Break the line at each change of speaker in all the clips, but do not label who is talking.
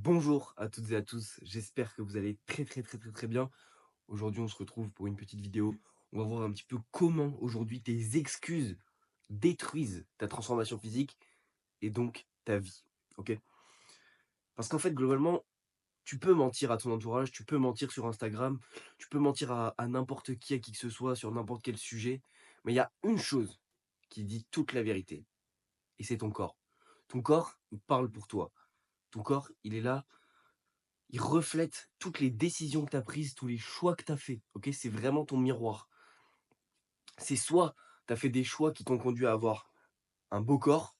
Bonjour à toutes et à tous, j'espère que vous allez très bien. Aujourd'hui, on se retrouve pour une petite vidéo. On va voir un petit peu comment aujourd'hui tes excuses détruisent ta transformation physique et donc ta vie. Ok? Parce qu'en fait, globalement, tu peux mentir à ton entourage, tu peux mentir sur Instagram, tu peux mentir à n'importe qui, à qui que ce soit, sur n'importe quel sujet. Mais il y a une chose qui dit toute la vérité, et c'est ton corps. Ton corps, il parle pour toi. Ton corps, il est là. Il reflète toutes les décisions que tu as prises, tous les choix que tu as faits, OK? C'est vraiment ton miroir. C'est soit tu as fait des choix qui t'ont conduit à avoir un beau corps,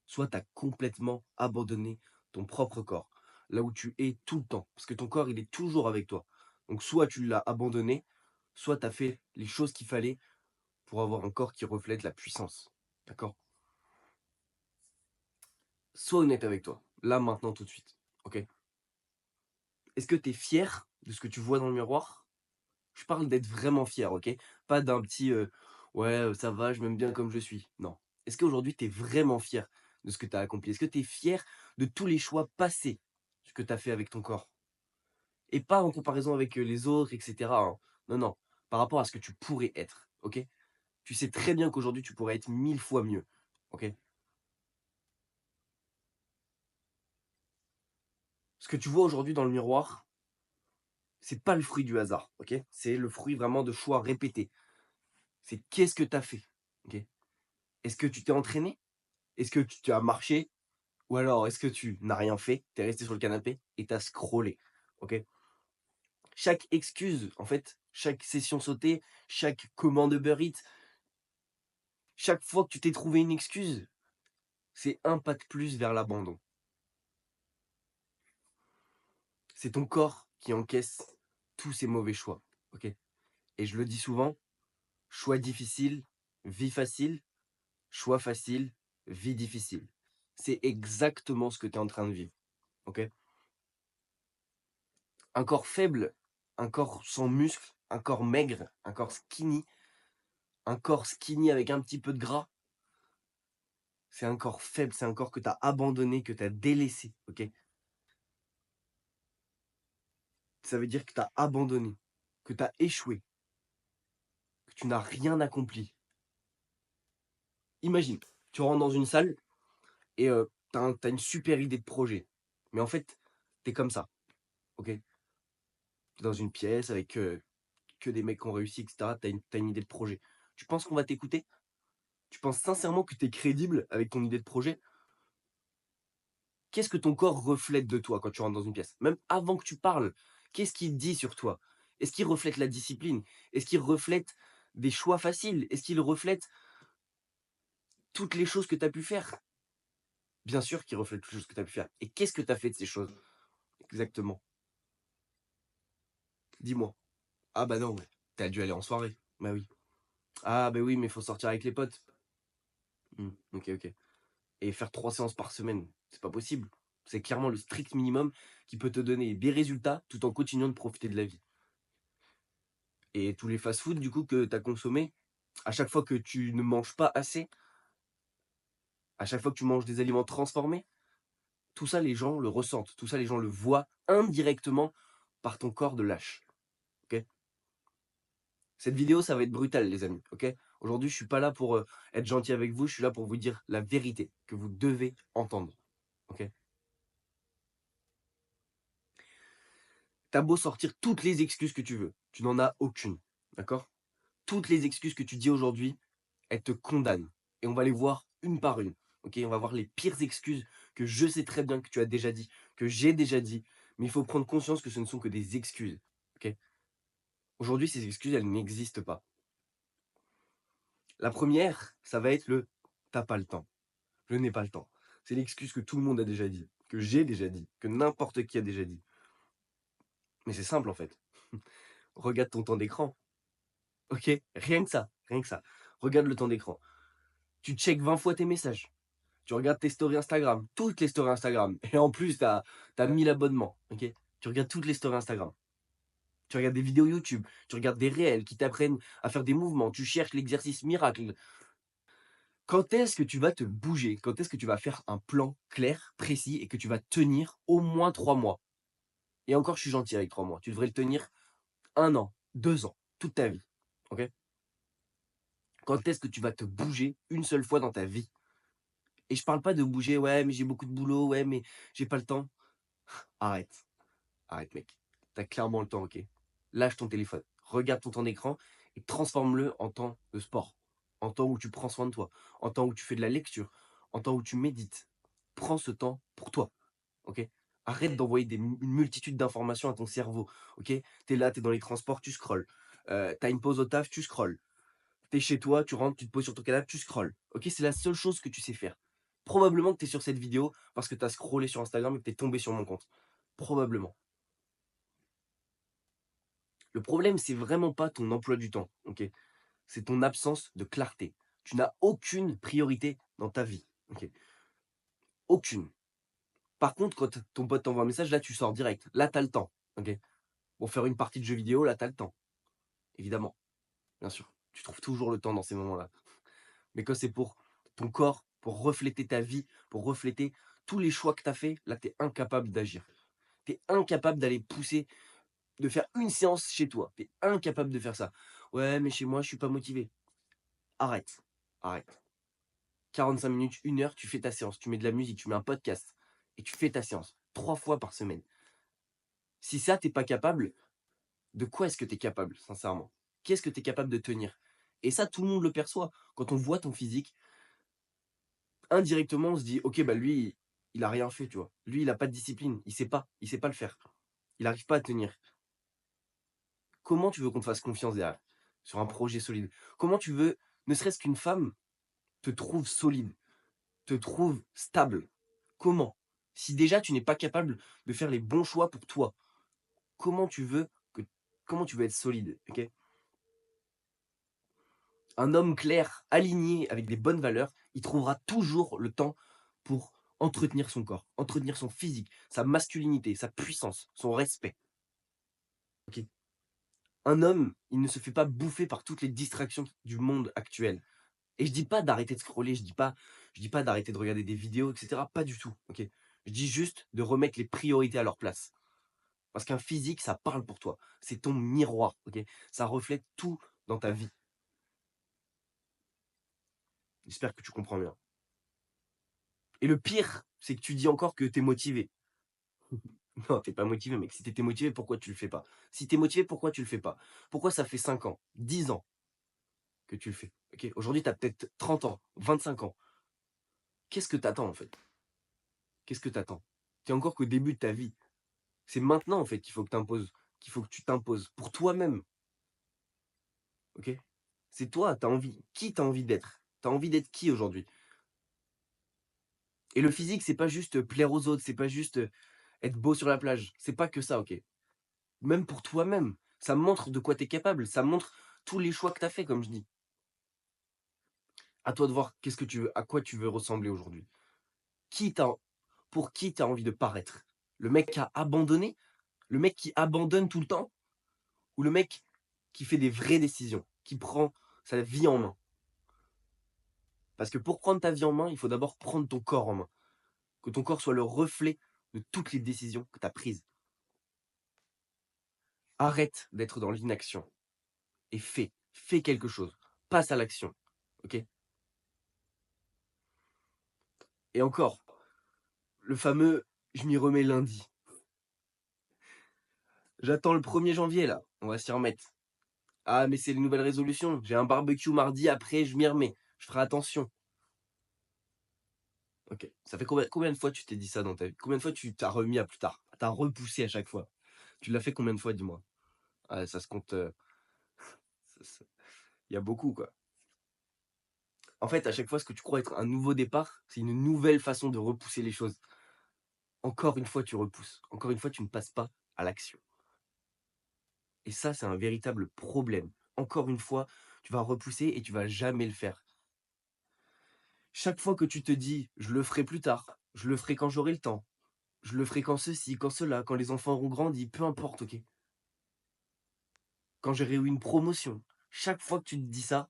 soit tu as complètement abandonné ton propre corps, là où tu es tout le temps. Parce que ton corps, il est toujours avec toi. Donc soit tu l'as abandonné, soit tu as fait les choses qu'il fallait pour avoir un corps qui reflète la puissance. D'accord? Sois honnête avec toi, là, maintenant, tout de suite. OK? Est-ce que tu es fier de ce que tu vois dans le miroir? Je parle d'être vraiment fier, OK? Pas d'un petit, «Ouais, ça va, je m'aime bien comme je suis». Non. Est-ce qu'aujourd'hui tu es vraiment fier de ce que tu as accompli? Est-ce que tu es fier de tous les choix passés, ce que tu as fait avec ton corps? Et pas en comparaison avec, les autres et cetera, hein. Non, non, par rapport à ce que tu pourrais être, OK? Tu sais très bien qu'aujourd'hui tu pourrais être 1000 fois mieux, OK? Ce que tu vois aujourd'hui dans le miroir, c'est pas le fruit du hasard, OK? C'est le fruit vraiment de choix répétés. C'est qu'est-ce que tu as fait, OK? Est-ce que tu t'es entraîné? Est-ce que tu as marché? Ou alors est-ce que tu n'as rien fait? Tu es resté sur le canapé et tu as scrollé, OK? Chaque excuse, en fait, chaque session sautée, chaque commande Uber Eats, chaque fois que tu t'es trouvé une excuse, c'est un pas de plus vers l'abandon. C'est ton corps qui encaisse tous ces mauvais choix, OK? Et je le dis souvent, choix difficile, vie facile, choix facile, vie difficile. C'est exactement ce que tu es en train de vivre, OK? Un corps faible, un corps sans muscles, un corps maigre, un corps skinny avec un petit peu de gras, c'est un corps faible, c'est un corps que tu as abandonné, que tu as délaissé, OK? Ça veut dire que tu as abandonné, que tu as échoué, que tu n'as rien accompli. Imagine, tu rentres dans une salle et tu as une super idée de projet. Mais en fait, tu es comme ça, OK? Tu es dans une pièce avec, que des mecs qui ont réussi et cetera, tu as une idée de projet. Tu penses qu'on va t'écouter? Tu penses sincèrement que tu es crédible avec ton idée de projet? Qu'est-ce que ton corps reflète de toi quand tu rentres dans une pièce? Même avant que tu parles, qu'est-ce qu'il dit sur toi? Est-ce qu'il reflète la discipline? Est-ce qu'il reflète des choix faciles? Est-ce qu'il reflète toutes les choses que tu as pu faire? Bien sûr qu'il reflète toutes les choses que tu as pu faire. Et qu'est-ce que tu as fait de ces choses? Exactement. Dis-moi. Ah bah non, ouais. Tu as dû aller en soirée. Bah oui. Ah bah oui, mais il faut sortir avec les potes. OK, OK. Et faire 3 séances par semaine, c'est pas possible. C'est clairement le strict minimum qui peut te donner des résultats tout en continuant de profiter de la vie. Et tous les fast-food du coup que tu as consommés, à chaque fois que tu ne manges pas assez, à chaque fois que tu manges des aliments transformés, tout ça les gens le ressentent, tout ça les gens le voient indirectement par ton corps de lâche, OK? Cette vidéo, ça va être brutal les amis, OK? Aujourd'hui, je suis pas là pour, être gentil avec vous, je suis là pour vous dire la vérité que vous devez entendre, OK? Tu beau sortir toutes les excuses que tu veux, tu n'en as aucune, d'accord? Toutes les excuses que tu dis aujourd'hui, elles te condamnent et on va les voir une par une, OK? On va voir les pires excuses que je sais très bien que tu as déjà dit, que j'ai déjà dit, mais il faut prendre conscience que ce ne sont que des excuses, OK? Aujourd'hui, ces excuses, elles n'existent pas. La première, ça va être le: «Tu pas le temps». Je n'ai pas le temps. C'est l'excuse que tout le monde a déjà dit, que j'ai déjà dit, que n'importe qui a déjà dit. Mais c'est simple en fait. Regarde ton temps d'écran, OK? Rien que ça, rien que ça. Regarde le temps d'écran. Tu checkes 20 fois tes messages. Tu regardes tes stories Instagram, toutes les stories Instagram. Et en plus, tu as 1000 abonnements, OK? Tu regardes toutes les stories Instagram. Tu regardes des vidéos YouTube, tu regardes des réels qui t'apprennent à faire des mouvements, tu cherches l'exercice miracle. Quand est-ce que tu vas te bouger? Quand est-ce que tu vas faire un plan clair, précis et que tu vas tenir au moins 3 mois? Et encore, je suis gentil avec 3 mois. Tu devrais le tenir 1 an, 2 ans, toute ta vie. OK? Quand est-ce que tu vas te bouger une seule fois dans ta vie? Et je parle pas de bouger: «Ouais, mais j'ai beaucoup de boulot, ouais, mais j'ai pas le temps». Arrête, arrête mec. Tu as clairement le temps, OK? Lâche ton téléphone, regarde ton temps d'écran et transforme-le en temps de sport, en temps où tu prends soin de toi, en temps où tu fais de la lecture, en temps où tu médites. Prends ce temps pour toi, OK? Arrête d'envoyer une multitude d'informations à ton cerveau, OK? Tu es là, tu es dans les transports, tu scrolles. Tu as une pause au taf, tu scrolles. Tu es chez toi, tu rentres, tu te poses sur ton canapé, tu scrolles. OK? C'est la seule chose que tu sais faire. Probablement que tu es sur cette vidéo parce que tu as scrollé sur Instagram et que tu es tombé sur mon compte. Probablement. Le problème, c'est vraiment pas ton emploi du temps, OK? C'est ton absence de clarté. Tu n'as aucune priorité dans ta vie, OK? Aucune. Par contre, quand ton pote t'envoie un message, là, tu sors direct. Là, tu as le temps, OK? Pour faire une partie de jeu vidéo, là, tu as le temps, évidemment, bien sûr. Tu trouves toujours le temps dans ces moments-là. Mais quand c'est pour ton corps, pour refléter ta vie, pour refléter tous les choix que tu as faits, là, tu es incapable d'agir. Tu es incapable d'aller pousser, de faire une séance chez toi. Tu es incapable de faire ça. «Ouais, mais chez moi, je suis pas motivé». Arrête, arrête. 45 minutes, 1 heure, tu fais ta séance. Tu mets de la musique, tu mets un podcast et tu fais ta séance 3 fois par semaine. Si ça, tu pas capable, de quoi est-ce que tu es capable, sincèrement? Qu'est-ce que tu es capable de tenir? Et ça, tout le monde le perçoit. Quand on voit ton physique, indirectement, on se dit: «OK, bah, lui, il a rien fait», tu vois? Lui, il a pas de discipline, il sait pas le faire. Il arrive pas à tenir. Comment tu veux qu'on te fasse confiance derrière? Sur un projet solide? Comment tu veux, ne serait-ce qu'une femme te trouve solide, te trouve stable? Comment? Si déjà tu n'es pas capable de faire les bons choix pour toi, comment tu veux que comment tu veux être solide? OK? Un homme clair, aligné, avec des bonnes valeurs, il trouvera toujours le temps pour entretenir son corps, entretenir son physique, sa masculinité, sa puissance, son respect. OK? Un homme, il ne se fait pas bouffer par toutes les distractions du monde actuel. Et je dis pas d'arrêter de scroller, je dis pas d'arrêter de regarder des vidéos et cetera, pas du tout, OK? Je dis juste de remettre les priorités à leur place. Parce qu'un physique, ça parle pour toi. C'est ton miroir, OK? Ça reflète tout dans ta vie. J'espère que tu comprends bien. Et le pire, c'est que tu dis encore que tu es motivé. Non, tu es pas motivé, mec. Si tu étais motivé, pourquoi tu le fais pas? Si tu es motivé, pourquoi tu le fais pas? Pourquoi ça fait 5 ans, 10 ans que tu le fais? OK? Aujourd'hui, tu as peut-être 30 ans, 25 ans. Qu'est-ce que tu attends, en fait? Qu'est-ce que tu attends? Tu es encore qu'au début de ta vie. C'est maintenant, en fait, qu'il faut que tu t'imposes pour toi-même, OK? C'est toi, tu as envie. Qui tu as envie d'être? Tu as envie d'être qui aujourd'hui? Et le physique, c'est pas juste, plaire aux autres, c'est pas juste, être beau sur la plage. C'est pas que ça, OK? Même pour toi-même, ça montre de quoi tu es capable, ça montre tous les choix que tu as fait, comme je dis. À toi de voir qu'est-ce que tu veux, à quoi tu veux ressembler aujourd'hui. Qui tu pour qui tu as envie de paraître? Le mec qui a abandonné? Le mec qui abandonne tout le temps? Ou le mec qui fait des vraies décisions, qui prend sa vie en main? Parce que pour prendre ta vie en main, il faut d'abord prendre ton corps en main. Que ton corps soit le reflet de toutes les décisions que tu as prises. Arrête d'être dans l'inaction et fais. Fais quelque chose. Passe à l'action. OK? Et encore, le fameux «je m'y remets lundi». J'attends le 1er janvier là, on va s'y remettre. «Ah mais c'est les nouvelles résolutions, j'ai un barbecue mardi, après je m'y remets, je ferai attention». OK. Ça fait combien de fois tu t'es dit ça dans ta vie? Combien de fois tu t'as remis à plus tard? Tu as repoussé à chaque fois? Tu l'as fait combien de fois, dis-moi? Ah ça se compte, ça il y a beaucoup, quoi. En fait, à chaque fois, ce que tu crois être un nouveau départ, c'est une nouvelle façon de repousser les choses. Encore une fois, tu repousses. Encore une fois, tu ne passes pas à l'action. Et ça, c'est un véritable problème. Encore une fois, tu vas repousser et tu vas jamais le faire. Chaque fois que tu te dis: «Je le ferai plus tard, je le ferai quand j'aurai le temps, je le ferai quand ceci, quand cela, quand les enfants auront grandi», peu importe, OK? Quand j'aurai eu une promotion. Chaque fois que tu te dis ça,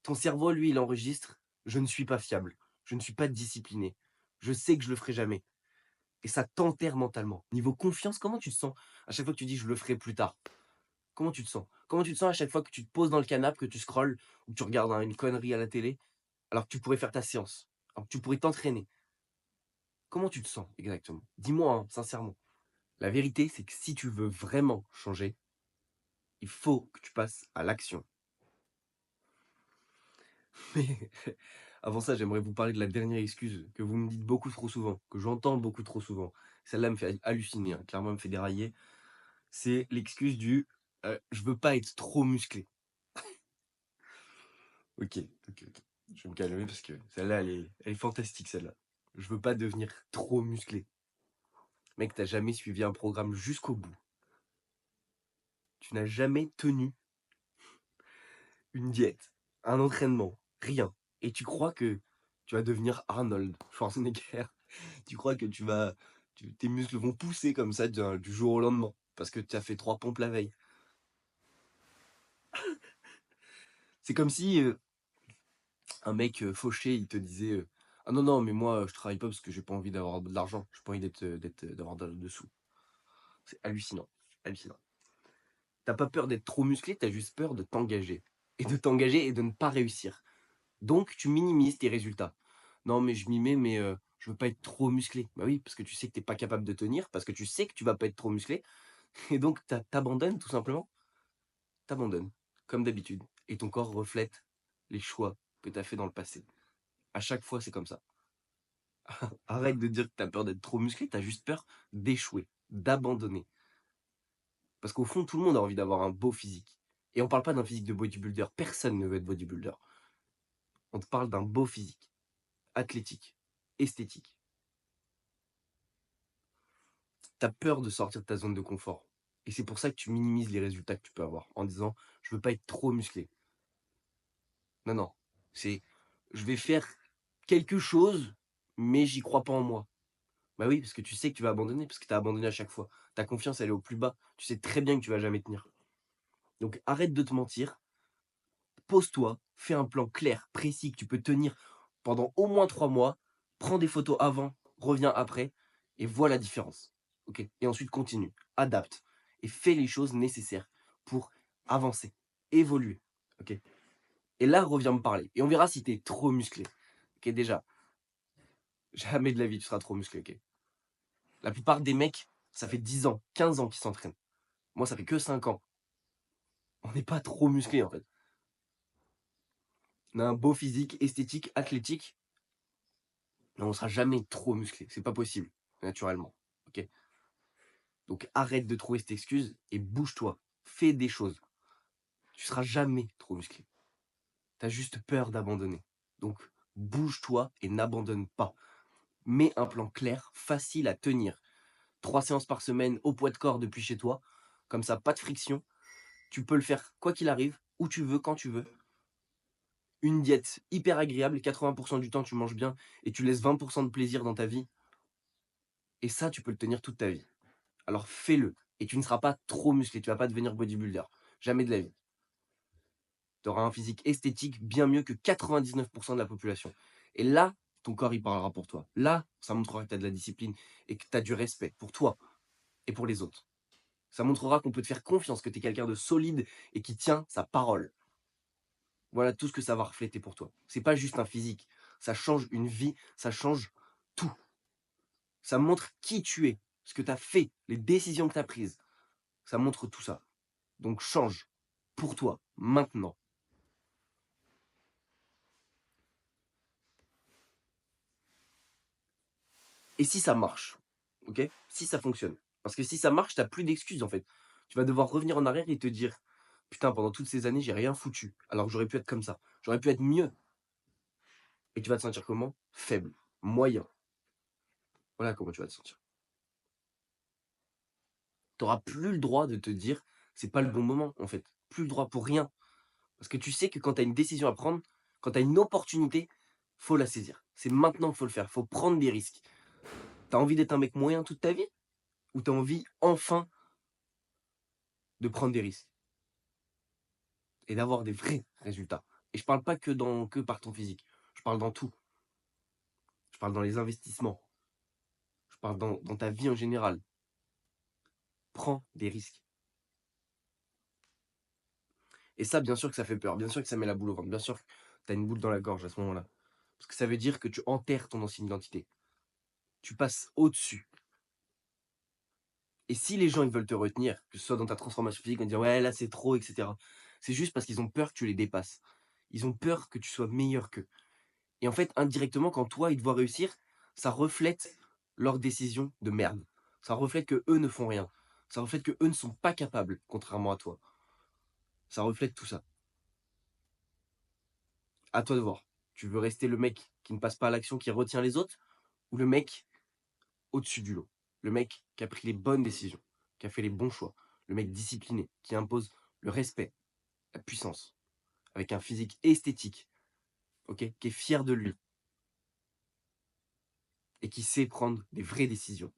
ton cerveau, lui, il enregistre. Je ne suis pas fiable. Je ne suis pas discipliné. Je sais que je le ferai jamais et ça t'enterre mentalement. Niveau confiance, comment tu te sens à chaque fois que tu dis: «Je le ferai plus tard»? Comment tu te sens? Comment tu te sens à chaque fois que tu te poses dans le canapé, que tu scrolles ou que tu regardes une connerie à la télé, alors que tu pourrais faire ta séance, alors que tu pourrais t'entraîner? Comment tu te sens exactement? Dis-moi, hein, sincèrement. La vérité, c'est que si tu veux vraiment changer, il faut que tu passes à l'action. Mais avant ça, j'aimerais vous parler de la dernière excuse que vous me dites beaucoup trop souvent, que j'entends beaucoup trop souvent. Celle-là me fait halluciner, hein, clairement, elle me fait dérailler. C'est l'excuse du je veux pas être trop musclé. Ok, ok, ok. Je vais me calmer parce que celle-là, elle est fantastique, celle-là. Je veux pas devenir trop musclé. Mec, t'as jamais suivi un programme jusqu'au bout. Tu n'as jamais tenu une diète, un entraînement, rien. Et tu crois que tu vas devenir Arnold Schwarzenegger. Tu crois que tes muscles vont pousser comme ça du jour au lendemain parce que tu as fait 3 pompes la veille. C'est comme si un mec fauché, il te disait ah non, non, mais moi je travaille pas parce que j'ai pas envie d'avoir de l'argent, j'ai pas envie d'avoir de sous. C'est hallucinant, hallucinant. T'as pas peur d'être trop musclé, t'as juste peur de t'engager. Et de t'engager et de ne pas réussir. Donc tu minimises tes résultats. Non, mais je m'y mets, mais je veux pas être trop musclé. Bah oui, parce que tu sais que t'es pas capable de tenir, parce que tu sais que tu vas pas être trop musclé, et donc t'abandonnes tout simplement. T'abandonnes, comme d'habitude. Et ton corps reflète les choix que tu as fait dans le passé. À chaque fois, c'est comme ça. Arrête de dire que tu as peur d'être trop musclé, tu as juste peur d'échouer, d'abandonner. Parce qu'au fond, tout le monde a envie d'avoir un beau physique. Et on parle pas d'un physique de bodybuilder. Personne ne veut être bodybuilder. On te parle d'un beau physique, athlétique, esthétique. Tu as peur de sortir de ta zone de confort. Et c'est pour ça que tu minimises les résultats que tu peux avoir en disant je veux pas être trop musclé. Non, non. C'est je vais faire quelque chose, mais j'y crois pas en moi. Bah oui, parce que tu sais que tu vas abandonner, parce que tu as abandonné à chaque fois. Ta confiance, elle est au plus bas. Tu sais très bien que tu vas jamais tenir. Donc arrête de te mentir, pose-toi, fais un plan clair, précis, que tu peux tenir pendant au moins 3 mois. Prends des photos avant, reviens après, et vois la différence. Ok. Et ensuite continue, adapte, et fais les choses nécessaires pour avancer, évoluer. Ok. Et là, reviens me parler. Et on verra si tu es trop musclé. Ok, déjà, jamais de la vie tu seras trop musclé, ok? La plupart des mecs, ça fait 10 ans, 15 ans qu'ils s'entraînent. Moi, ça fait que 5 ans. On n'est pas trop musclé, en fait. On a un beau physique, esthétique, athlétique, mais on sera jamais trop musclé. C'est pas possible, naturellement, ok? Donc arrête de trouver cette excuse et bouge-toi. Fais des choses. Tu seras jamais trop musclé. Tu as juste peur d'abandonner. Donc bouge-toi et n'abandonne pas. Mets un plan clair, facile à tenir. 3 séances par semaine au poids de corps depuis chez toi. Comme ça, pas de friction. Tu peux le faire quoi qu'il arrive, où tu veux, quand tu veux. Une diète hyper agréable, 80 du temps tu manges bien et tu laisses 20 de plaisir dans ta vie. Et ça, tu peux le tenir toute ta vie. Alors fais-le. Et tu ne seras pas trop musclé. Tu vas pas devenir bodybuilder. Jamais de la vie. Tu auras un physique esthétique bien mieux que 99 de la population. Et là, ton corps, il parlera pour toi. Là, ça montrera que tu as de la discipline et que tu as du respect pour toi et pour les autres. Ça montrera qu'on peut te faire confiance, que tu es quelqu'un de solide et qui tient sa parole. Voilà tout ce que ça va refléter pour toi. C'est pas juste un physique, ça change une vie, ça change tout. Ça montre qui tu es, ce que tu as fait, les décisions que tu as prises. Ça montre tout ça. Donc change pour toi, maintenant. Et si ça marche, ok? Si ça fonctionne. Parce que si ça marche, tu plus d'excuses en fait. Tu vas devoir revenir en arrière et te dire putain, pendant toutes ces années, j'ai rien foutu. Alors que j'aurais pu être comme ça. J'aurais pu être mieux. Et tu vas te sentir comment? Faible, moyen. Voilà comment tu vas te sentir. Tu auras plus le droit de te dire c'est pas le bon moment en fait. Plus le droit pour rien. Parce que tu sais que quand tu as une décision à prendre, quand tu as une opportunité, faut la saisir. C'est maintenant qu'il faut le faire. Faut prendre des risques. Tu as envie d'être un mec moyen toute ta vie? Ou tu as envie enfin de prendre des risques et d'avoir des vrais résultats? Et je parle pas que par ton physique. Je parle dans tout. Je parle dans les investissements. Je parle dans ta vie en général. Prends des risques. Et ça, bien sûr que ça fait peur. Bien sûr que ça met la boule au ventre. Bien sûr que tu as une boule dans la gorge à ce moment-là. Parce que ça veut dire que tu enterres ton ancienne identité. Tu passes au-dessus. Et si les gens ils veulent te retenir, que ce soit dans ta transformation physique, en disant ouais là c'est trop, etc. C'est juste parce qu'ils ont peur que tu les dépasses. Ils ont peur que tu sois meilleur qu'eux. Et en fait, indirectement, quand toi ils te voient réussir, ça reflète leurs décisions de merde. Ça reflète que eux ne font rien. Ça reflète que eux ne sont pas capables, contrairement à toi. Ça reflète tout ça. À toi de voir. Tu veux rester le mec qui ne passe pas à l'action, qui retient les autres, ou le mec au-dessus du lot. Le mec qui a pris les bonnes décisions, qui a fait les bons choix. Le mec discipliné, qui impose le respect, la puissance, avec un physique esthétique, ok, qui est fier de lui et qui sait prendre des vraies décisions.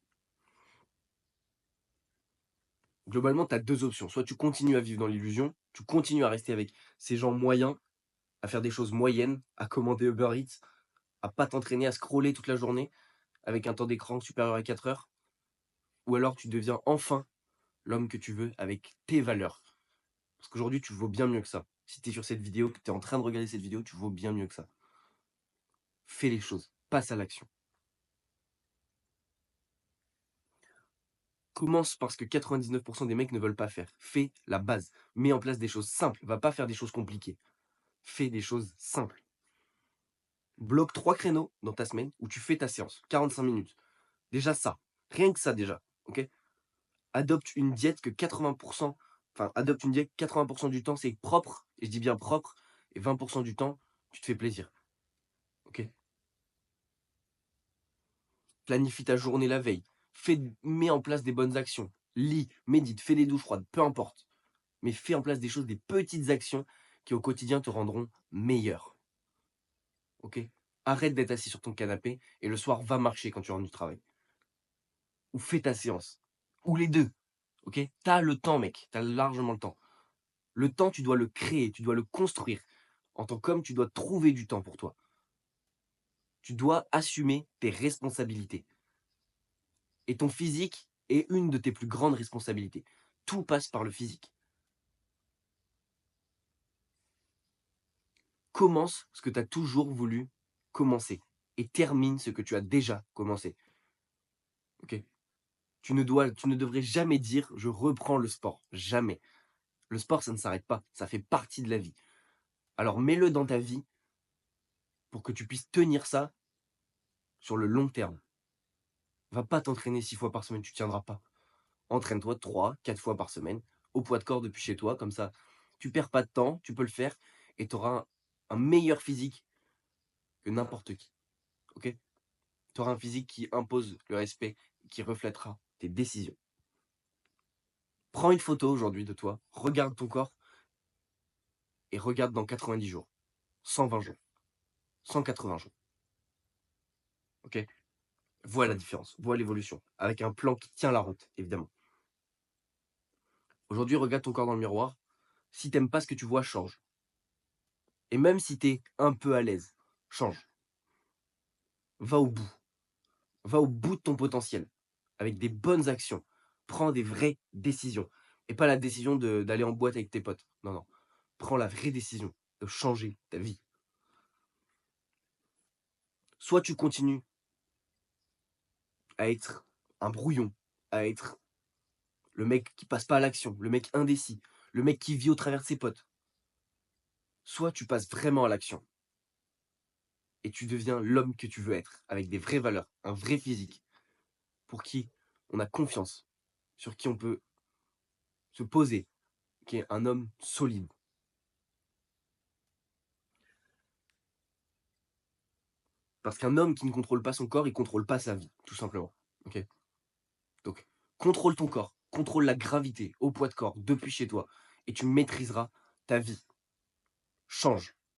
Globalement, tu as deux options. Soit tu continues à vivre dans l'illusion, tu continues à rester avec ces gens moyens, à faire des choses moyennes, à commander Uber Eats, à pas t'entraîner, à scroller toute la journée avec un temps d'écran supérieur à 4 heures. Ou alors tu deviens enfin l'homme que tu veux avec tes valeurs. Parce qu'aujourd'hui, tu vaux bien mieux que ça. Si tu es sur cette vidéo, que tu es en train de regarder cette vidéo, tu vaux bien mieux que ça. Fais les choses, passe à l'action. Commence parce que 99% des mecs ne veulent pas faire. Fais la base. Mets en place des choses simples. Va pas faire des choses compliquées. Fais des choses simples. Bloque 3 créneaux dans ta semaine où tu fais ta séance. 45 minutes. Déjà ça. Rien que ça déjà. Ok. Adopte une diète que 80%. Enfin, adopte une diète 80% du temps, c'est propre. Et je dis bien propre. Et 20% du temps, tu te fais plaisir. Ok. Planifie ta journée la veille. Mets en place des bonnes actions. Lis, médite, fais des douches froides, peu importe. Mais fais en place des choses, des petites actions qui au quotidien te rendront meilleur. Ok. Arrête d'être assis sur ton canapé et le soir, va marcher quand tu rentres du travail. Ou fais ta séance. Ou les deux. Ok. T'as le temps, mec. T'as largement le temps. Le temps, tu dois le créer, tu dois le construire. En tant qu'homme, tu dois trouver du temps pour toi. Tu dois assumer tes responsabilités. Et ton physique est une de tes plus grandes responsabilités. Tout passe par le physique. Commence ce que tu as toujours voulu commencer et termine ce que tu as déjà commencé. Ok. Tu ne devrais jamais dire je reprends le sport. Jamais. Le sport, ça ne s'arrête pas. Ça fait partie de la vie. Alors mets-le dans ta vie pour que tu puisses tenir ça sur le long terme. Va pas t'entraîner 6 fois par semaine, tu tiendras pas. Entraîne-toi 3, 4 fois par semaine au poids de corps depuis chez toi. Comme ça, tu perds pas de temps, tu peux le faire et tu auras un meilleur physique que n'importe qui. Ok. Tu auras un physique qui impose le respect, qui reflètera tes décisions. Prends une photo aujourd'hui de toi, regarde ton corps et regarde dans 90 jours, 120 jours, 180 jours. Ok. Vois la différence, vois l'évolution, avec un plan qui tient la route, évidemment. Aujourd'hui, regarde ton corps dans le miroir. Si t'aimes pas ce que tu vois, change. Et même si tu es un peu à l'aise, change. Va au bout. Va au bout de ton potentiel, avec des bonnes actions. Prends des vraies décisions. Et pas la décision d'aller en boîte avec tes potes. Non, non. Prends la vraie décision de changer ta vie. Soit tu continues à être un brouillon, à être le mec qui passe pas à l'action, le mec indécis, le mec qui vit au travers de ses potes. Soit tu passes vraiment à l'action et tu deviens l'homme que tu veux être, avec des vraies valeurs, un vrai physique, pour qui on a confiance, sur qui on peut se poser, qui est un homme solide. Parce qu'un homme qui ne contrôle pas son corps, il contrôle pas sa vie, tout simplement. Ok. Donc, contrôle ton corps, contrôle la gravité au poids de corps depuis chez toi, et tu maîtriseras ta vie. Change.